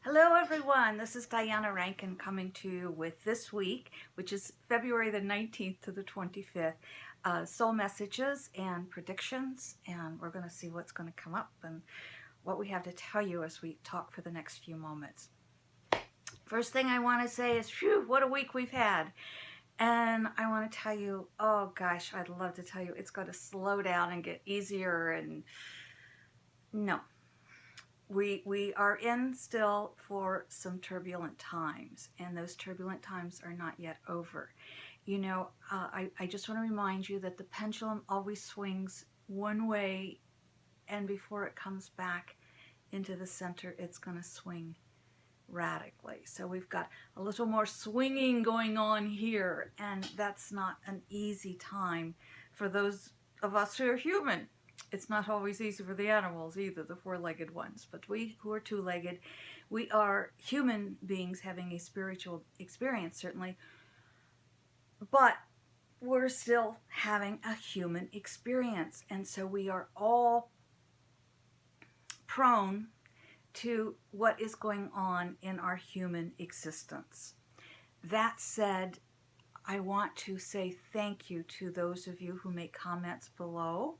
Hello everyone, this is Diana Rankin coming to you with this week, which is February the 19th to the 25th, soul messages and predictions, and we're going to see what's going to come up and what we have to tell you as we talk for the next few moments. First thing I want to say is, phew, what a week we've had. And I want to tell you, oh gosh, I'd love to tell you it's going to slow down and get easier, and no. We are in still for some turbulent times, and those turbulent times are not yet over. You know, I just want to remind you that the pendulum always swings one way, and before it comes back into the center, it's going to swing radically. So we've got a little more swinging going on here, and that's not an easy time for those of us who are human. It's not always easy for the animals either, the four-legged ones, but we who are two-legged, we are human beings having a spiritual experience, certainly, but we're still having a human experience, and so we are all prone to what is going on in our human existence. That said, I want to say thank you to those of you who make comments below.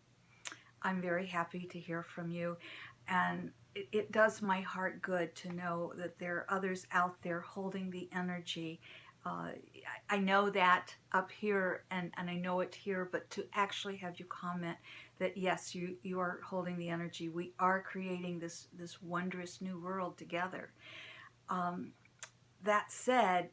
I'm very happy to hear from you, and it does my heart good to know that there are others out there holding the energy. I know that up here, and I know it here, but to actually have you comment that yes, you are holding the energy. We are creating this wondrous new world together. That said,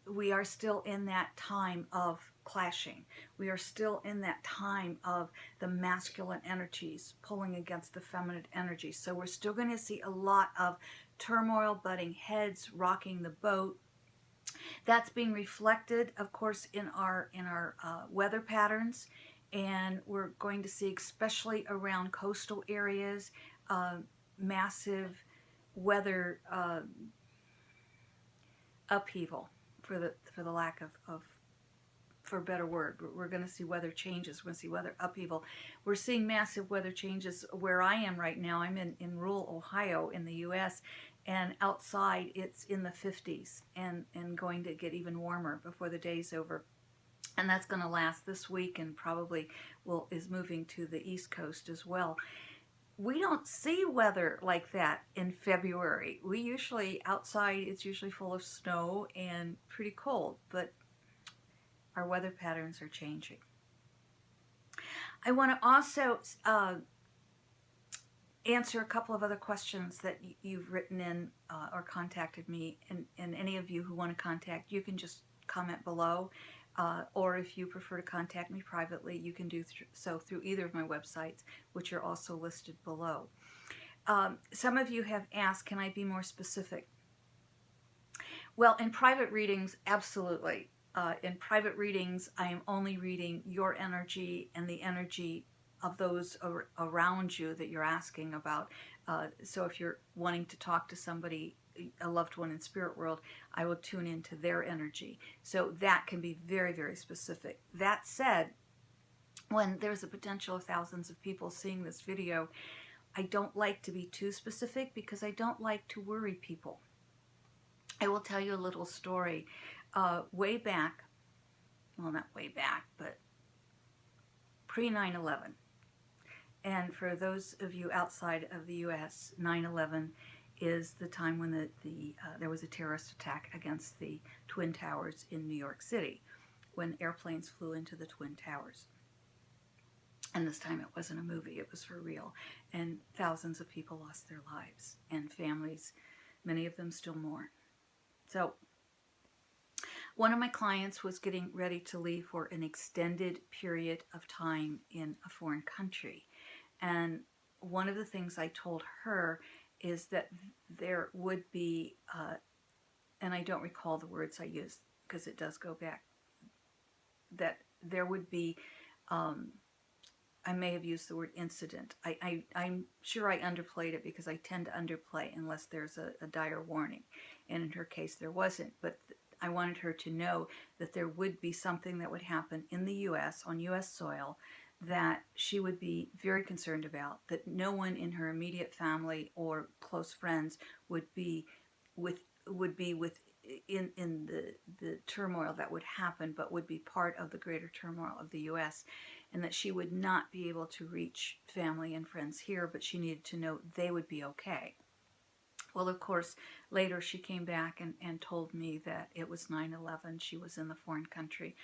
we are still in that time of clashing. We are still in that time of the masculine energies pulling against the feminine energies. So we're still going to see a lot of turmoil, butting heads, rocking the boat. That's being reflected, of course, in our weather patterns, and we're going to see, especially around coastal areas, massive weather upheaval, for the lack of for a better word. We're going to see weather changes. We're going to see weather upheaval. We're seeing massive weather changes where I am right now. I'm in rural Ohio in the U.S., and outside it's in the 50s and going to get even warmer before the day's over. And that's going to last this week, and probably is moving to the East Coast as well. We don't see weather like that in February. We usually, outside, it's usually full of snow and pretty cold, but our weather patterns are changing. I want to also answer a couple of other questions that you've written in or contacted me, and any of you who want to contact, you can just comment below, or if you prefer to contact me privately, you can do so through either of my websites, which are also listed below. Some of you have asked, can I be more specific? Well, in private readings, absolutely. In private readings, I am only reading your energy and the energy of those around you that you're asking about. So if you're wanting to talk to somebody, a loved one in spirit world, I will tune into their energy. So that can be very, very specific. That said, when there's a potential of thousands of people seeing this video, I don't like to be too specific because I don't like to worry people. I will tell you a little story. Way back, well, not way back, but pre 9/11. And for those of you outside of the U.S., 9/11 is the time when there was a terrorist attack against the Twin Towers in New York City, when airplanes flew into the Twin Towers. And this time it wasn't a movie, it was for real. And thousands of people lost their lives, and families, many of them still mourn. So one of my clients was getting ready to leave for an extended period of time in a foreign country. And one of the things I told her is that there would be, and I don't recall the words I used because it does go back, that there would be, I may have used the word incident. I'm sure I underplayed it because I tend to underplay unless there's a dire warning. And in her case, there wasn't. But I wanted her to know that there would be something that would happen in the U.S., on U.S. soil, that she would be very concerned about, that no one in her immediate family or close friends would be would be in the turmoil that would happen, but would be part of the greater turmoil of the U.S., and that she would not be able to reach family and friends here, but she needed to know they would be okay. Well, of course, later she came back and told me that it was 9/11. She was in the foreign country,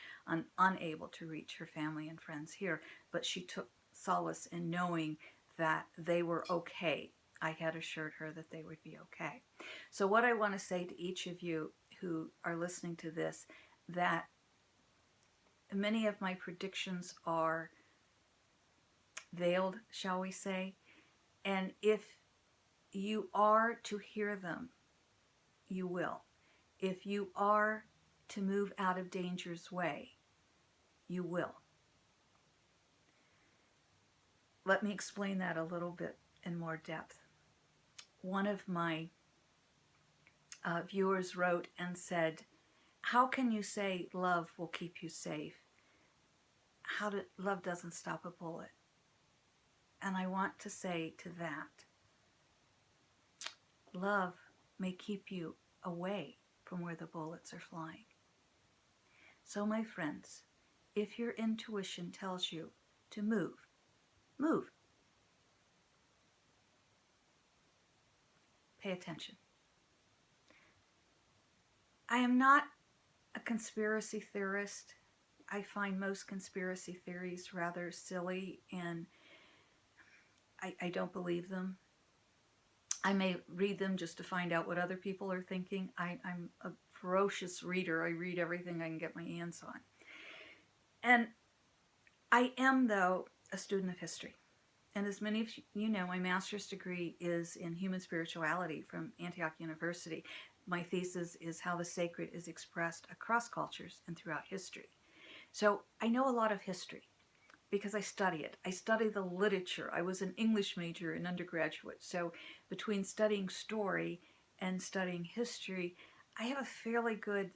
unable to reach her family and friends here, but she took solace in knowing that they were okay. I had assured her that they would be okay. So what I want to say to each of you who are listening to this, that many of my predictions are veiled, shall we say, and if you are to hear them, you will. If you are to move out of danger's way, you will. Let me explain that a little bit in more depth. One of my viewers wrote and said, how can you say love will keep you safe? Love doesn't stop a bullet. And I want to say to that, love may keep you away from where the bullets are flying. So my friends, if your intuition tells you to move, move. Pay attention. I am not a conspiracy theorist. I find most conspiracy theories rather silly, and I don't believe them. I may read them just to find out what other people are thinking. I'm a ferocious reader. I read everything I can get my hands on. And I am, though, a student of history. And as many of you know, my master's degree is in human spirituality from Antioch University. My thesis is how the sacred is expressed across cultures and throughout history. So I know a lot of history because I study it. I study the literature. I was an English major in undergraduate. So between studying story and studying history, I have a fairly good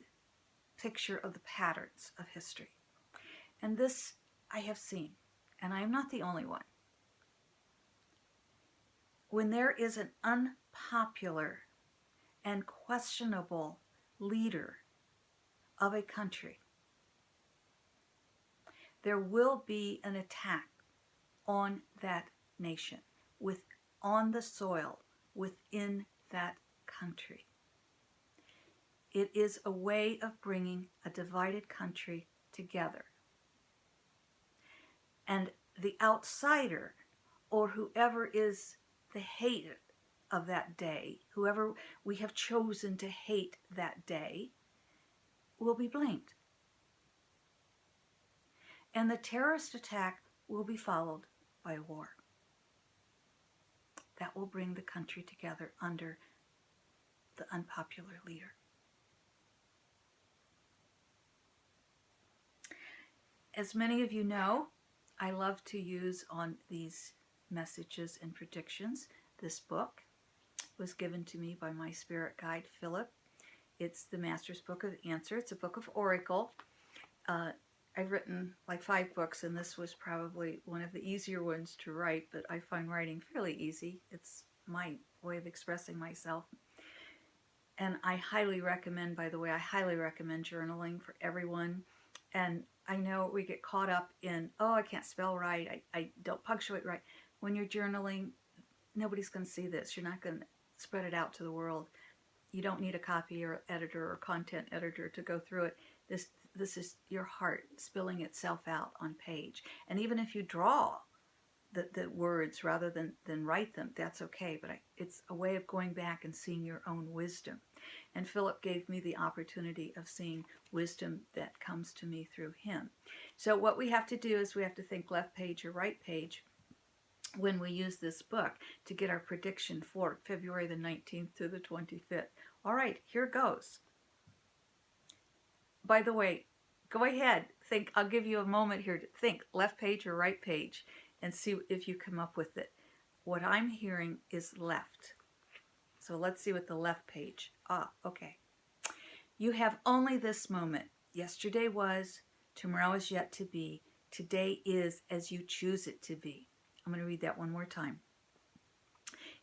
picture of the patterns of history. And this I have seen, and I am not the only one. When there is an unpopular and questionable leader of a country, there will be an attack on that nation, on the soil, within that country. It is a way of bringing a divided country together. And the outsider, or whoever is the hater of that day, whoever we have chosen to hate that day, will be blamed. And the terrorist attack will be followed by war. That will bring the country together under the unpopular leader. As many of you know, I love to use on these messages and predictions. This book was given to me by my spirit guide, Philip. It's the Master's Book of Answer. It's a book of Oracle. I've written like 5 books, and this was probably one of the easier ones to write, but I find writing fairly easy. It's my way of expressing myself. And I highly recommend, by the way, I highly recommend journaling for everyone. And I know we get caught up in, oh, I can't spell right, I don't punctuate right. When you're journaling, nobody's going to see this. You're not going to spread it out to the world. You don't need a copy or editor or content editor to go through it. This is your heart spilling itself out on page. And even if you draw the words rather than write them, that's okay. But it's a way of going back and seeing your own wisdom. And Philip gave me the opportunity of seeing wisdom that comes to me through him. So what we have to do is we have to think left page or right page when we use this book to get our prediction for February the 19th to the 25th. All right, here goes. By the way, go ahead, think. I'll give you a moment here to think left page or right page and see if you come up with it. What I'm hearing is left. So let's see what the left page. Okay. You have only this moment. Yesterday was, tomorrow is yet to be. Today is as you choose it to be. I'm going to read that one more time.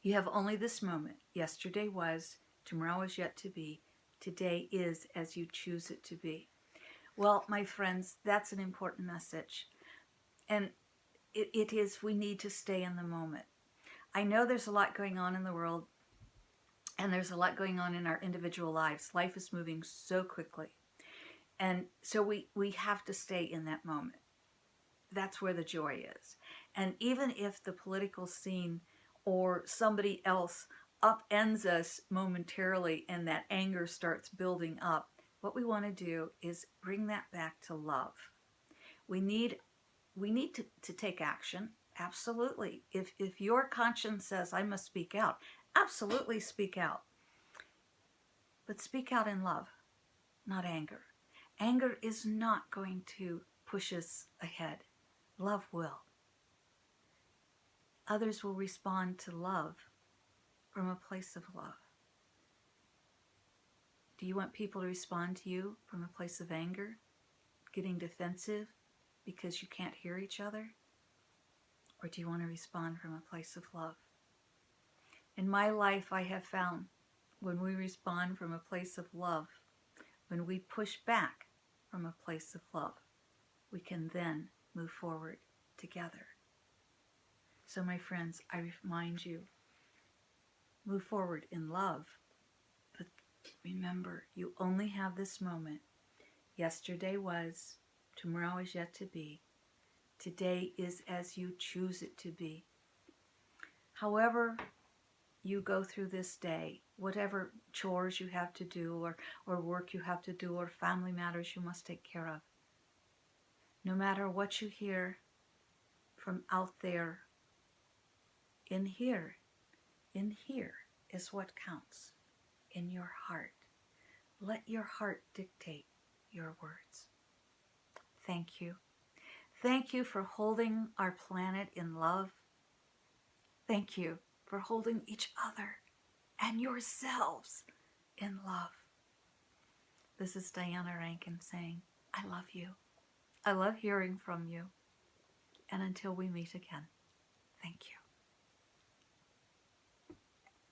You have only this moment. Yesterday was, Tomorrow is yet to be. Today is as you choose it to be. Well, my friends, that's an important message. And it is, we need to stay in the moment. I know there's a lot going on in the world, and there's a lot going on in our individual lives. Life is moving so quickly. And so we have to stay in that moment. That's where the joy is. And even if the political scene or somebody else upends us momentarily and that anger starts building up, what we want to do is bring that back to love. We need to take action. Absolutely. If your conscience says I must speak out, absolutely speak out. But speak out in love, not anger. Anger is not going to push us ahead. Love will. Others will respond to love from a place of love. Do you want people to respond to you from a place of anger, getting defensive because you can't hear each other? Or do you want to respond from a place of love? In my life, I have found when we respond from a place of love, when we push back from a place of love, we can then move forward together. So my friends, I remind you, move forward in love. But remember, you only have this moment. Yesterday was, tomorrow is yet to be. Today is as you choose it to be. However you go through this day, whatever chores you have to do or work you have to do or family matters you must take care of, no matter what you hear from out there, in here is what counts, in your heart. Let your heart dictate your words. Thank you. Thank you for holding our planet in love. Thank you for holding each other and yourselves in love. This is Diana Rankin saying, I love you. I love hearing from you. And until we meet again, thank you.